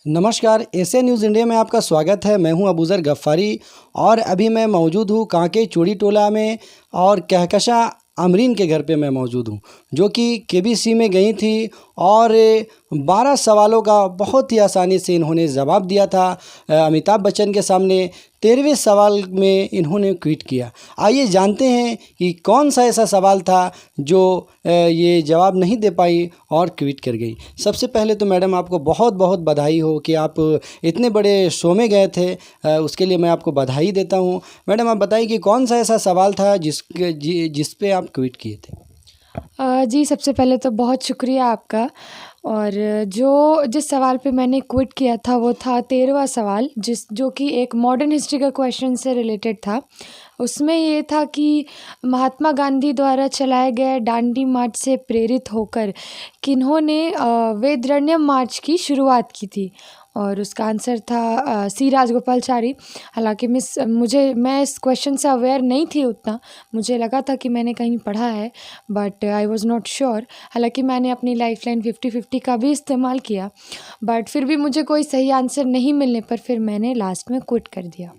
नमस्कार, Asia news India में आपका स्वागत है। मैं हूं अबूज़र गफ़्फ़ारी और अभी मैं मौजूद हूं कांके चूड़ी टोला में और कहकशां आमरीन के घर पे मैं मौजूद हूं, जो कि केबीसी में गई थी और 12 सवालों का बहुत ही आसानी से इन्होंने जवाब दिया था अमिताभ बच्चन के सामने। 13वें सवाल में इन्होंने क्विट किया। आइए जानते हैं कि कौन सा ऐसा सवाल था जो ये जवाब नहीं दे पाई और क्विट कर गई। सबसे पहले तो मैडम आपको बहुत बहुत बधाई हो कि आप इतने बड़े शो में गए थे, उसके लिए मैं आपको बधाई देता हूँ। मैडम आप बताइए कि कौन सा ऐसा सवाल था जिस पे आप क्विट किए थे? जी, सबसे पहले तो बहुत शुक्रिया आपका। और जिस सवाल पे मैंने क्विट किया था वो था 13वां सवाल, जो कि एक मॉडर्न हिस्ट्री का क्वेश्चन से रिलेटेड था। उसमें ये था कि महात्मा गांधी द्वारा चलाए गए दांडी मार्च से प्रेरित होकर किन्होंने वैदरण्यम मार्च की शुरुआत की थी, और उसका आंसर था सी राजगोपालाचारी। हालाँकि मैं इस क्वेश्चन से अवेयर नहीं थी उतना, मुझे लगा था कि मैंने कहीं पढ़ा है, but I was not sure. हालाँकि मैंने अपनी लाइफ़लाइन 50-50 का भी इस्तेमाल किया, बट फिर भी मुझे कोई सही आंसर नहीं मिलने पर फिर मैंने लास्ट में क्विट कर दिया।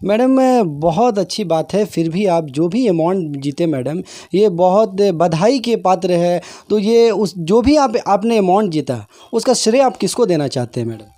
मैडम बहुत अच्छी बात है, फिर भी आप जो भी अमाउंट जीते मैडम, ये बहुत बधाई के पात्र है। तो ये उस जो भी आपने अमाउंट जीता, उसका श्रेय आप किसको देना चाहते हैं मैडम?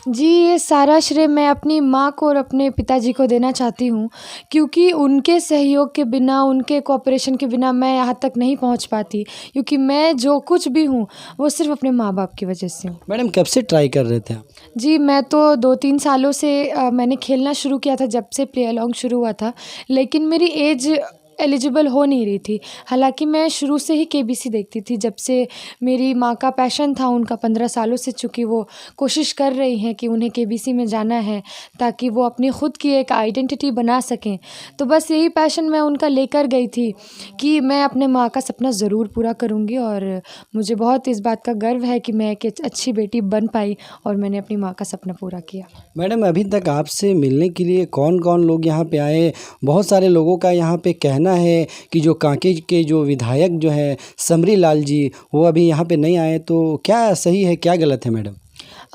जी, ये सारा श्रेय मैं अपनी माँ को और अपने पिताजी को देना चाहती हूँ, क्योंकि उनके सहयोग के बिना, उनके कोऑपरेशन के बिना मैं यहाँ तक नहीं पहुँच पाती, क्योंकि मैं जो कुछ भी हूँ, वो सिर्फ़ अपने माँ-बाप की वजह से हूँ। मैडम कब से ट्राई कर रहे थे आप? जी, मैं तो 2-3 सालों से मैंने खेलना शुरू किया था, जब से प्ले अलोंग शुरू हुआ था, लेकिन मेरी एज एलिजिबल हो नहीं रही थी। हालाँकि मैं शुरू से ही केबीसी देखती थी, जब से मेरी माँ का पैशन था उनका 15 सालों से, चूँकि वो कोशिश कर रही हैं कि उन्हें केबीसी में जाना है, ताकि वो अपनी खुद की एक आइडेंटिटी बना सकें। तो बस यही पैशन मैं उनका लेकर गई थी कि मैं अपने माँ का सपना ज़रूर पूरा करूँगी, और मुझे बहुत इस बात का गर्व है कि मैं एक अच्छी बेटी बन पाई और मैंने अपनी माँ का सपना पूरा किया। मैडम अभी तक आपसे मिलने के लिए कौन-कौन लोग यहाँ पे आए? बहुत सारे लोगों का यहाँ पे कहना है कि जो कांके के जो विधायक जो हैं समरी लाल जी, वो अभी यहाँ पे नहीं आए, तो क्या सही है, क्या गलत है मैडम?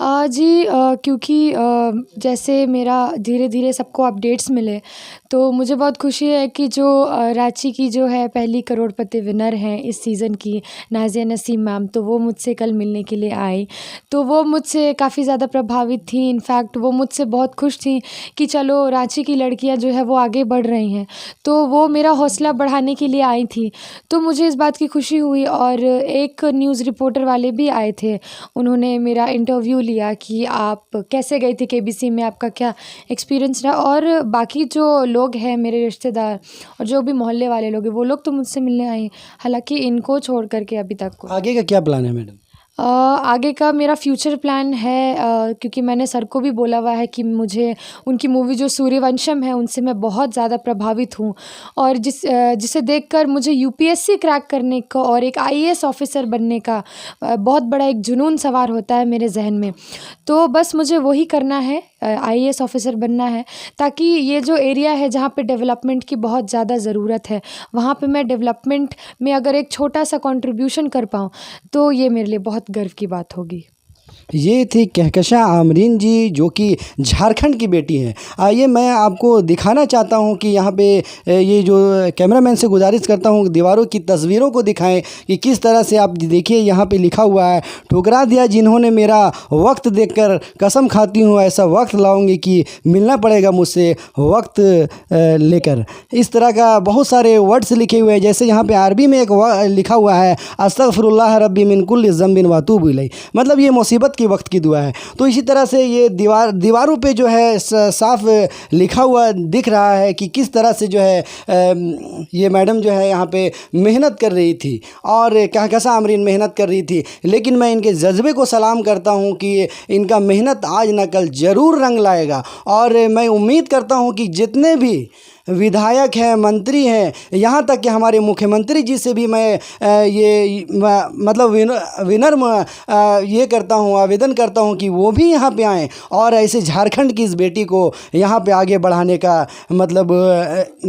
जी, क्योंकि जैसे मेरा धीरे-धीरे सबको अपडेट्स मिले, तो मुझे बहुत खुशी है कि जो रांची की जो है पहली करोड़पति विनर हैं इस सीज़न की, नाज़िया नसीम मैम, तो वो मुझसे कल मिलने के लिए आई। तो वो मुझसे काफ़ी ज़्यादा प्रभावित थीं, इनफैक्ट वो मुझसे बहुत खुश थीं कि चलो रांची की लड़कियाँ जो है वो आगे बढ़ रही हैं। तो वो मेरा हौसला बढ़ाने के लिए आई थीं, तो मुझे इस बात की खुशी हुई। और एक न्यूज़ रिपोर्टर वाले भी आए थे, उन्होंने मेरा इंटरव्यू लिया कि आप कैसे गई थी केबीसी में, आपका क्या एक्सपीरियंस रहा। और बाकी जो लोग हैं मेरे रिश्तेदार और जो भी मोहल्ले वाले लोग हैं, वो लोग तो मुझसे मिलने आए हैं। हालाँकि इनको छोड़ कर के अभी तक कोई आगे का क्या प्लान है मैडम? आगे का मेरा फ्यूचर प्लान है, क्योंकि मैंने सर को भी बोला हुआ है कि मुझे उनकी मूवी जो सूर्यवंशम है उनसे मैं बहुत ज़्यादा प्रभावित हूँ, और जिसे देखकर मुझे यूपीएससी क्रैक करने का और एक आईएएस ऑफिसर बनने का बहुत बड़ा एक जुनून सवार होता है मेरे जहन में। तो बस मुझे वही करना है, आईएएस ऑफिसर बनना है, ताकि ये जो एरिया है जहाँ पे डेवलपमेंट की बहुत ज़्यादा ज़रूरत है, वहाँ पे मैं डेवलपमेंट में अगर एक छोटा सा कंट्रीब्यूशन कर पाऊँ, तो ये मेरे लिए बहुत गर्व की बात होगी। ये थी कहकशां आमरीन जी, जो कि झारखंड की बेटी हैं। आइए मैं आपको दिखाना चाहता हूँ कि यहाँ पे ये जो कैमरामैन से गुजारिश करता हूँ दीवारों की तस्वीरों को दिखाएं कि किस तरह से आप देखिए यहाँ पे लिखा हुआ है, ठुकरा दिया जिन्होंने मेरा वक्त देखकर, कसम खाती हूँ ऐसा वक्त लाऊंगी कि मिलना पड़ेगा मुझसे वक्त लेकर। इस तरह का बहुत सारे वर्ड्स लिखे हुए हैं। जैसे यहाँ पे अरबी में एक लिखा हुआ है, अस्तगफिरुल्लाह रब्बी मिन कुल्लि ज़ंबिन व अतूबु इलैह, मतलब ये मुसीबत के वक्त की दुआ है। तो इसी तरह से ये दीवारों पे जो है साफ लिखा हुआ दिख रहा है कि किस तरह से जो है ये मैडम जो है यहाँ पे मेहनत कर रही थी और कहकशां आमरीन मेहनत कर रही थी। लेकिन मैं इनके जज्बे को सलाम करता हूँ कि इनका मेहनत आज न कल ज़रूर रंग लाएगा, और मैं उम्मीद करता हूँ कि जितने भी विधायक हैं, मंत्री हैं, यहाँ तक कि हमारे मुख्यमंत्री जी से भी मैं मतलब विनम्र ये करता हूँ, आवेदन करता हूँ कि वो भी यहाँ पे आएँ और ऐसे झारखंड की इस बेटी को यहाँ पे आगे बढ़ाने का मतलब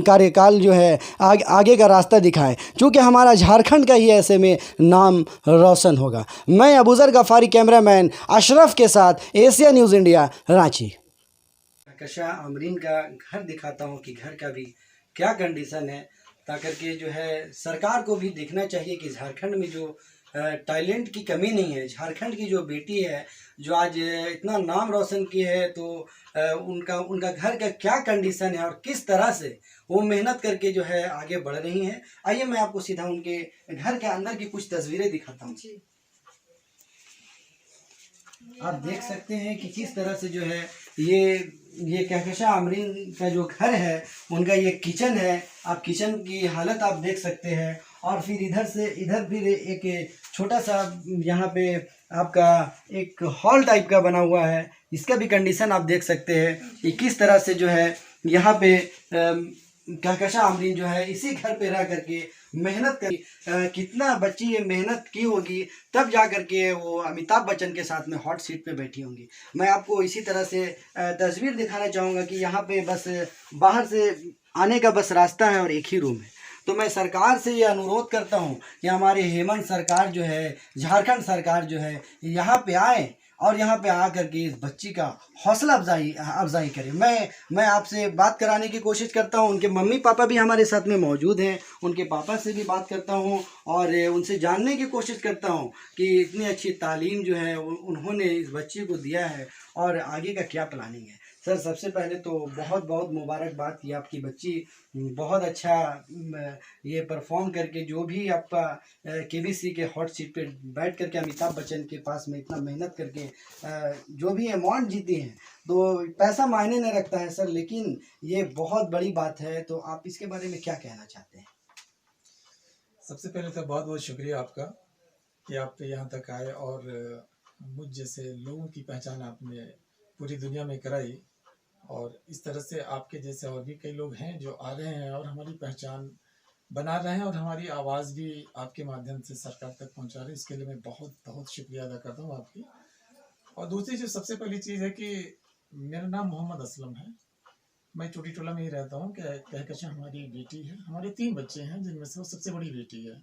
कार्यकाल जो है आगे का रास्ता दिखाएं, क्योंकि हमारा झारखंड का ही ऐसे में नाम रोशन होगा। मैं अबूज़र गफ़ारी, कैमरामैन अशरफ के साथ, Asia news India, Ranchi. Kahkashan Amreen का घर दिखाता हूँ कि घर का भी क्या कंडीशन है, ताकि के जो है सरकार को भी देखना चाहिए कि झारखंड में जो टैलेंट की कमी नहीं है। झारखंड की जो बेटी है जो आज इतना नाम रोशन की है, तो उनका घर का क्या कंडीशन है और किस तरह से वो मेहनत करके जो है आगे बढ़ रही हैं। आइए मैं आपको सीधा उनके घर के अंदर की कुछ तस्वीरें दिखाता हूँ। आप देख सकते हैं कि किस तरह से जो है ये कहकशां आमरीन का जो घर है, उनका ये किचन है। आप किचन की हालत आप देख सकते हैं। और फिर इधर फिर एक छोटा सा यहाँ पे आपका एक हॉल टाइप का बना हुआ है, इसका भी कंडीशन आप देख सकते हैं कि किस तरह से जो है यहाँ पे कहकशां आमरीन जो है इसी घर पे रह करके मेहनत कर, कितना बच्ची ये मेहनत की होगी, तब जा करके वो अमिताभ बच्चन के साथ में हॉट सीट पे बैठी होंगी। मैं आपको इसी तरह से तस्वीर दिखाना चाहूँगा कि यहाँ पे बस बाहर से आने का बस रास्ता है और एक ही रूम है। तो मैं सरकार से ये अनुरोध करता हूँ कि हमारे हेमंत सरकार जो है, झारखंड सरकार जो है, यहाँ पे आए और यहाँ पे आकर के इस बच्ची का हौसला अफजाई करें। मैं आपसे बात कराने की कोशिश करता हूँ। उनके मम्मी पापा भी हमारे साथ में मौजूद हैं, उनके पापा से भी बात करता हूँ और उनसे जानने की कोशिश करता हूँ कि इतनी अच्छी तालीम जो है उन्होंने इस बच्ची को दिया है और आगे का क्या प्लानिंग है। सर, सबसे पहले तो बहुत बहुत मुबारकबाद कि आपकी बच्ची बहुत अच्छा ये परफॉर्म करके जो भी आपका केबीसी के हॉट सीट पे बैठ करके अमिताभ बच्चन के पास में इतना मेहनत करके जो भी अवार्ड जीती हैं, तो पैसा मायने नहीं रखता है सर, लेकिन ये बहुत बड़ी बात है। तो आप इसके बारे में क्या कहना चाहते हैं? सबसे पहले तो बहुत बहुत शुक्रिया आपका कि आप यहाँ तक आए और मुझ जैसे लोगों की पहचान आपने पूरी दुनिया में कराई। और इस तरह से आपके जैसे और भी कई लोग हैं जो आ रहे हैं और हमारी पहचान बना रहे हैं और हमारी आवाज़ भी आपके माध्यम से सरकार तक पहुंचा रहे हैं। इसके लिए मैं बहुत बहुत शुक्रिया अदा करता हूँ आपकी। और दूसरी जो सबसे पहली चीज़ है कि मेरा नाम मोहम्मद असलम है, मैं चोटी टोला में ही रहता हूँ। कहकशां हमारी बेटी है, हमारे 3 बच्चे हैं जिनमें से वो सबसे बड़ी बेटी है।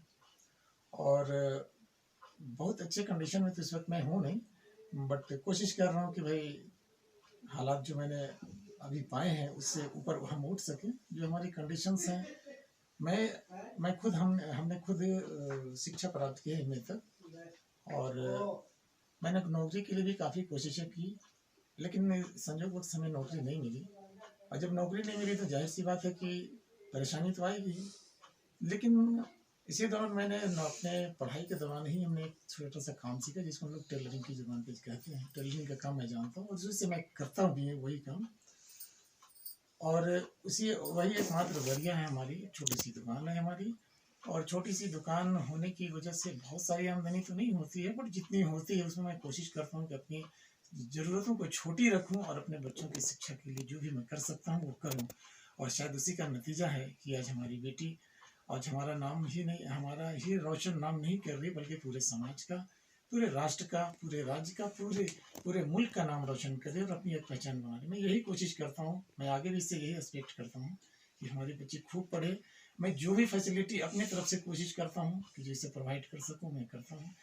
और बहुत अच्छे कंडीशन में तो इस वक्त मैं हूँ नहीं, बट कोशिश कर रहा हूँ कि भाई हालात जो मैंने अभी पाए हैं उससे ऊपर हम उठ सकें। जो हमारी कंडीशंस हैं, मैं खुद हमने खुद शिक्षा प्राप्त की है एमए तक और मैंने नौकरी के लिए भी काफ़ी कोशिशें की, लेकिन संयोगवश हमें नौकरी नहीं मिली। और जब नौकरी नहीं मिली तो जाहिर सी बात है कि परेशानी तो आएगी। लेकिन इसी दौरान मैंने अपने पढ़ाई के दौरान ही हमने एक छोटा सा काम सीखा जिसको हम लोग टेलरिंग की जुबान पे कहते हैं। टेलरिंग का काम मैं जानता हूँ और जिससे मैं करता हूँ भी वही काम, और वही एकमात्र जरिया है। हमारी छोटी सी दुकान है हमारी, और छोटी सी दुकान होने की वजह से बहुत सारी आमदनी तो नहीं होती है, बट जितनी होती है उसमें मैं कोशिश करता हूँ कि अपनी ज़रूरतों को छोटी रखूँ और अपने बच्चों की शिक्षा के लिए जो भी मैं कर सकता हूँ वो करूँ। और शायद उसी का नतीजा है कि आज हमारी बेटी आज हमारा नाम ही नहीं, हमारा ही रोशन नाम नहीं कर रही, बल्कि पूरे समाज का, पूरे राष्ट्र का, पूरे राज्य का, पूरे मुल्क का नाम रोशन करे और अपनी एक पहचान बना ले। मैं यही कोशिश करता हूँ, मैं आगे भी इससे यही एक्सपेक्ट करता हूँ कि हमारे बच्चे खूब पढ़े। मैं जो भी फैसिलिटी अपने तरफ से कोशिश करता हूँ कि जैसे प्रोवाइड कर सकूँ मैं करता हूँ।